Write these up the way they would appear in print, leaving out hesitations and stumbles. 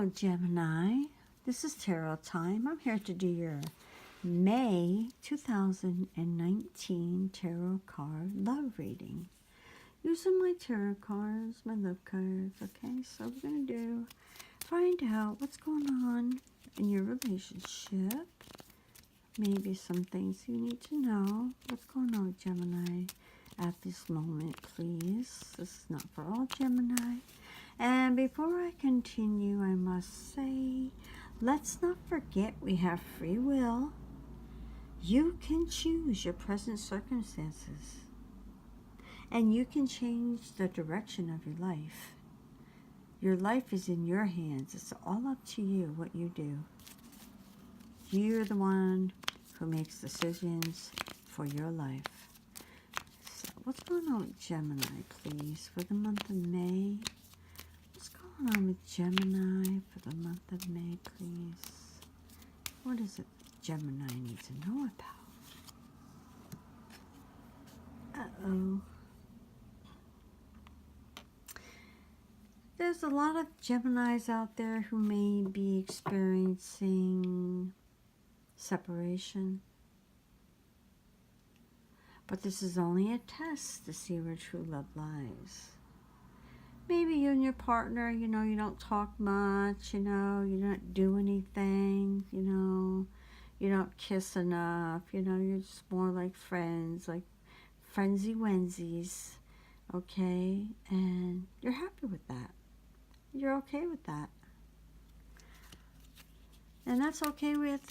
Hello, Gemini. This is Tarot Time. I'm here to do your May 2019 Tarot Card Love Reading. Using my tarot cards, my love cards, okay? So we're going to find out what's going on in your relationship. Maybe some things you need to know. What's going on, Gemini, at this moment, please? This is not for all Gemini. And before I continue, I must say, let's not forget we have free will. You can choose your present circumstances. And you can change the direction of your life. Your life is in your hands. It's all up to you what you do. You're the one who makes decisions for your life. So what's going on with Gemini, please, for the month of May? What's going on with Gemini for the month of May, please? What is it Gemini needs to know about? Uh-oh. There's a lot of Geminis out there who may be experiencing separation. But this is only a test to see where true love lies. Maybe you and your partner, you don't talk much, you don't do anything, you don't kiss enough, you're just more like friends, like friendsy-wensies, okay? And you're happy with that. You're okay with that. And that's okay with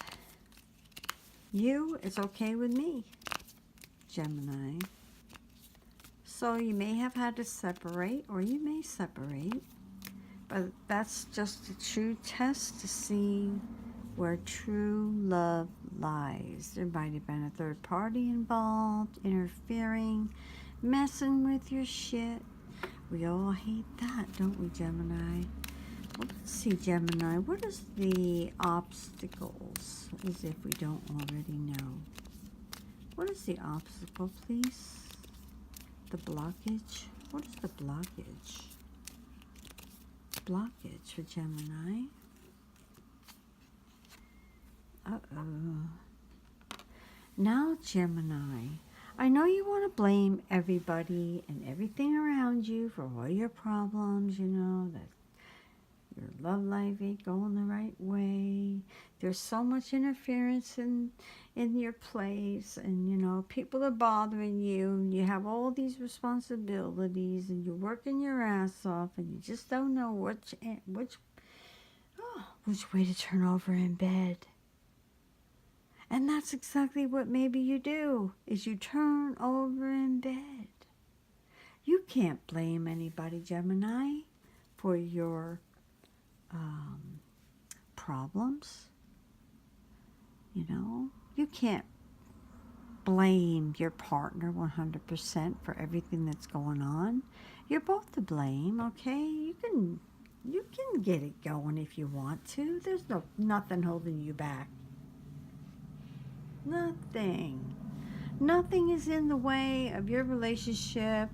you. It's okay with me, Gemini. So you may have had to separate, or you may separate, but that's just a true test to see where true love lies. There might have been a third party involved, interfering, messing with your shit. We all hate that, don't we, Gemini? Well, let's see, Gemini. What is the obstacles, as if we don't already know? What is the obstacle, please? The blockage? What is the blockage? Blockage for Gemini. Uh-oh. Now, Gemini, I know you want to blame everybody and everything around you for all your problems, that your love life ain't going the right way. There's so much interference in your place, and people are bothering you, and you have all these responsibilities, and you're working your ass off, and you just don't know which way to turn over in bed. And that's exactly what maybe you do, is you turn over in bed. You can't blame anybody, Gemini, for your problems. You can't blame your partner 100% for everything that's going on. You're both to blame, okay? You can get it going if you want to. There's nothing holding you back. Nothing. Nothing is in the way of your relationship.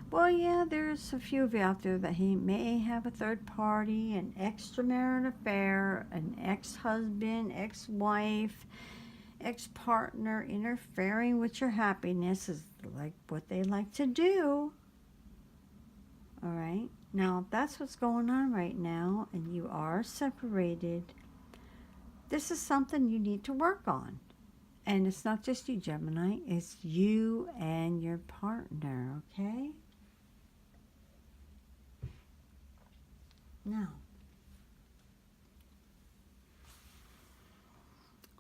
Well, yeah, there's a few of you out there that he may have a third party, an extramarital affair, an ex-husband, ex-wife, ex-partner interfering with your happiness is like what they like to do. All right? Now, that's what's going on right now, and you are separated. This is something you need to work on. And it's not just you, Gemini. It's you and your partner, okay? Now,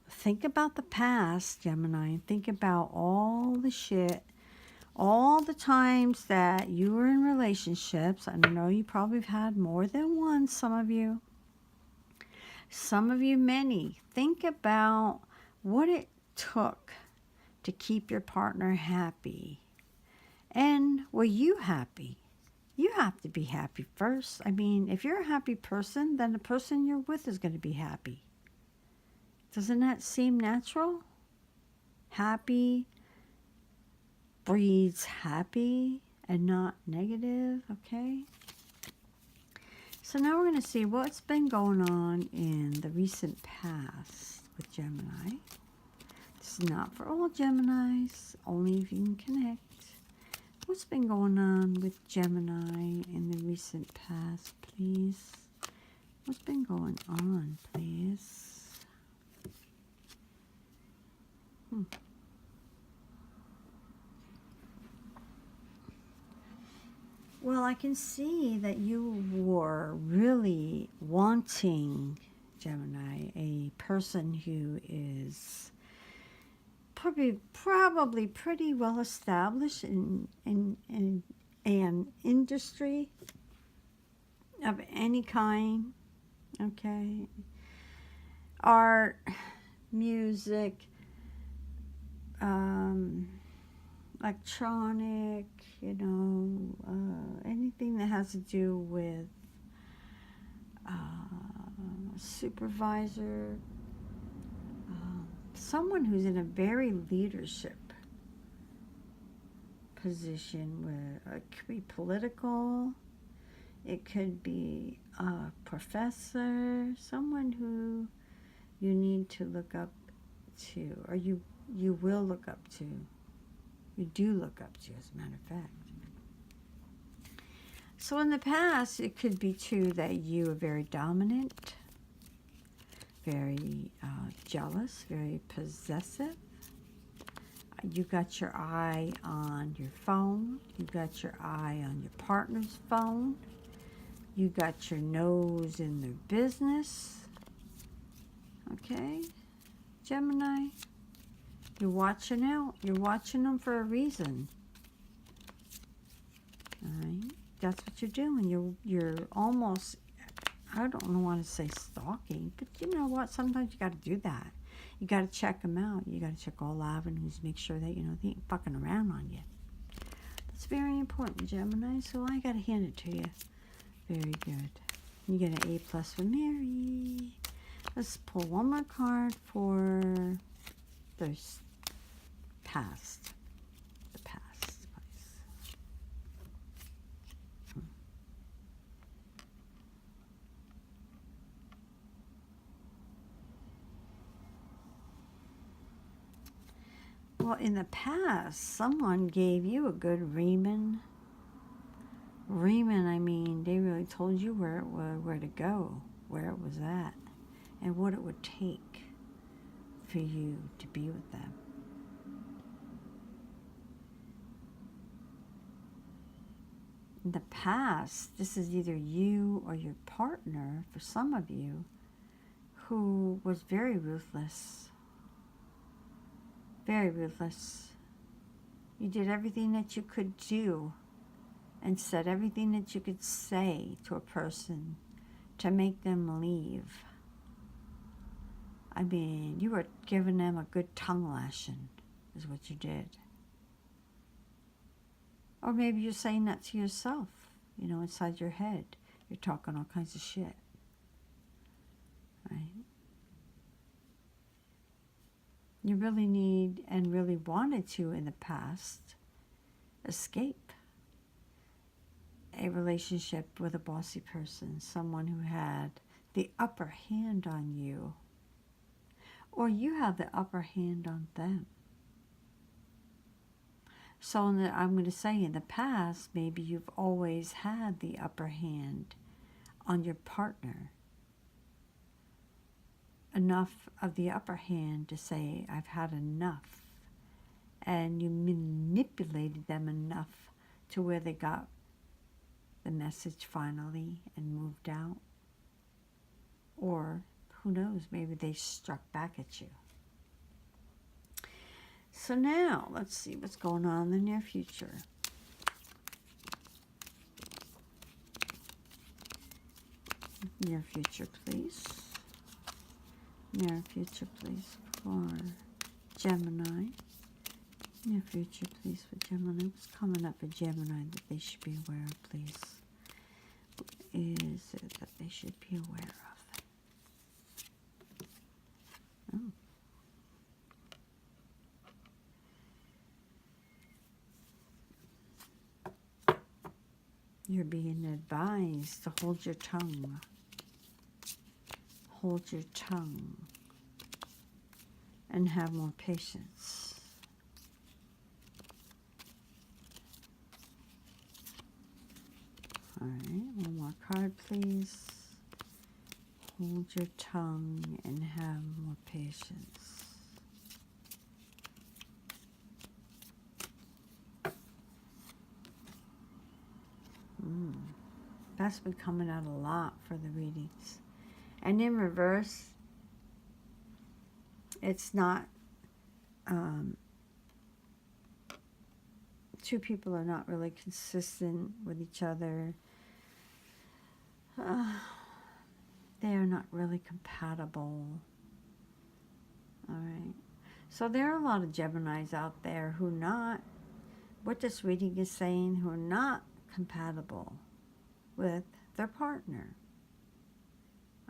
think about the past, Gemini. Think about all the shit, all the times that you were in relationships. And I know you probably have had more than one, some of you. Some of you, many. Think about what it took to keep your partner happy. And were you happy? You have to be happy first. I mean, if you're a happy person, then the person you're with is going to be happy. Doesn't that seem natural? Happy breeds happy and not negative, okay? So now we're going to see what's been going on in the recent past with Gemini. This is not for all Geminis, only if you can connect. What's been going on with Gemini in the recent past, please? What's been going on, please? Well, I can see that you were really wanting, Gemini, a person who is probably pretty well established in an industry of any kind, okay? Art, music, electronic, you know, anything that has to do with supervisor, someone who's in a very leadership position where it could be political, it could be a professor, someone who you need to look up to, or you will look up to. You do look up to, as a matter of fact. So in the past, it could be too that you are very dominant, very jealous, very possessive. You got your eye on your phone. You got your eye on your partner's phone. You got your nose in their business. Okay, Gemini? You're watching out. You're watching them for a reason. All right? That's what you're doing. You're almost, I don't want to say stalking, but you know what? Sometimes you got to do that. You got to check them out. You got to check all avenues, make sure that, you know, they ain't fucking around on you. That's very important, Gemini, so I got to hand it to you. Very good. You get an A+ for Mary. Let's pull one more card for the past. The past, please. Well, in the past, someone gave you a good reaming. Reaming, I mean, they really told you where it was, where to go, where it was at, and what it would take for you to be with them. In the past, this is either you or your partner, for some of you, who was very ruthless. Very ruthless. You did everything that you could do and said everything that you could say to a person to make them leave. I mean, you were giving them a good tongue lashing, is what you did. Or maybe you're saying that to yourself, you know, inside your head. You're talking all kinds of shit. Right? You really need and really wanted to, in the past, escape a relationship with a bossy person, someone who had the upper hand on you, or you have the upper hand on them. So I'm going to say in the past, maybe you've always had the upper hand on your partner. Enough of the upper hand to say, I've had enough. And you manipulated them enough to where they got the message finally and moved out. Or, who knows, maybe they struck back at you. So now, let's see what's going on in the near future. Near future, please. Near future, please, for Gemini. Near future, please, for Gemini. What's coming up for Gemini that they should be aware of, please? What is it that they should be aware of? Oh. you're being advised to hold your tongue. Hold your tongue. And have more patience. All right, one more card, please. Hold your tongue and have more patience. That's been coming out a lot for the readings. And in reverse, it's not, two people are not really consistent with each other. They are not really compatible. All right. So there are a lot of Geminis out there who not, what this reading is saying, who are not compatible with their partner.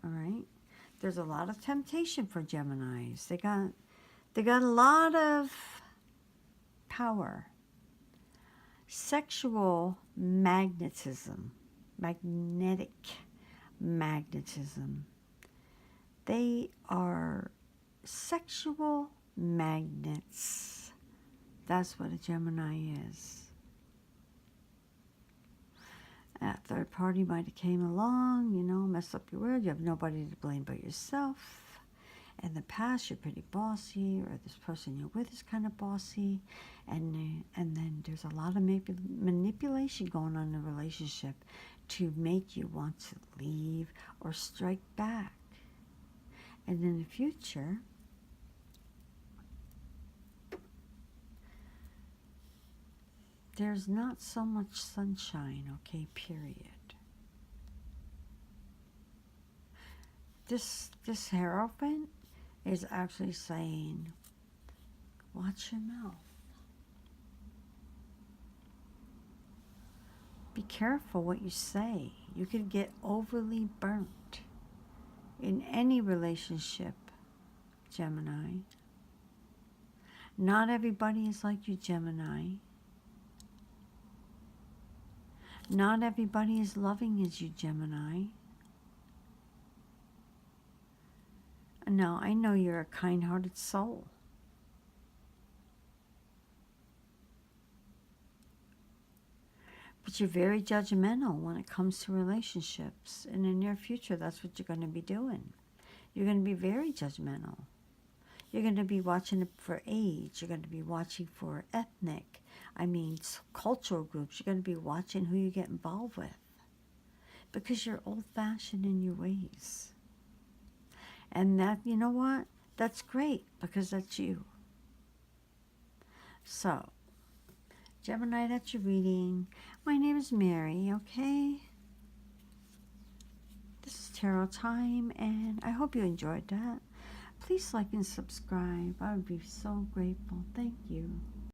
All right. There's a lot of temptation for Geminis. They got a lot of power. Sexual magnetism. Magnetic magnetism. They are sexual magnets. That's what a Gemini is. A third party might have came along, you know, messed up your word. You have nobody to blame but yourself. In the past, you're pretty bossy, or this person you're with is kind of bossy. And then there's a lot of manipulation going on in the relationship to make you want to leave or strike back. And in the future, there's not so much sunshine, okay, period. This Hierophant is actually saying, watch your mouth. Be careful what you say. You could get overly burnt in any relationship, Gemini. Not everybody is like you, Gemini. Not everybody is loving as you, Gemini. Now, I know you're a kind-hearted soul. But you're very judgmental when it comes to relationships. In the near future, that's what you're going to be doing. You're going to be very judgmental. You're going to be watching it for age. You're going to be watching for ethnic, cultural groups. You're going to be watching who you get involved with. Because you're old-fashioned in your ways. And that, you know what? That's great, because that's you. So, Gemini, that's your reading. My name is Mary, okay? This is Tarot Time, and I hope you enjoyed that. Please like and subscribe. I would be so grateful. Thank you.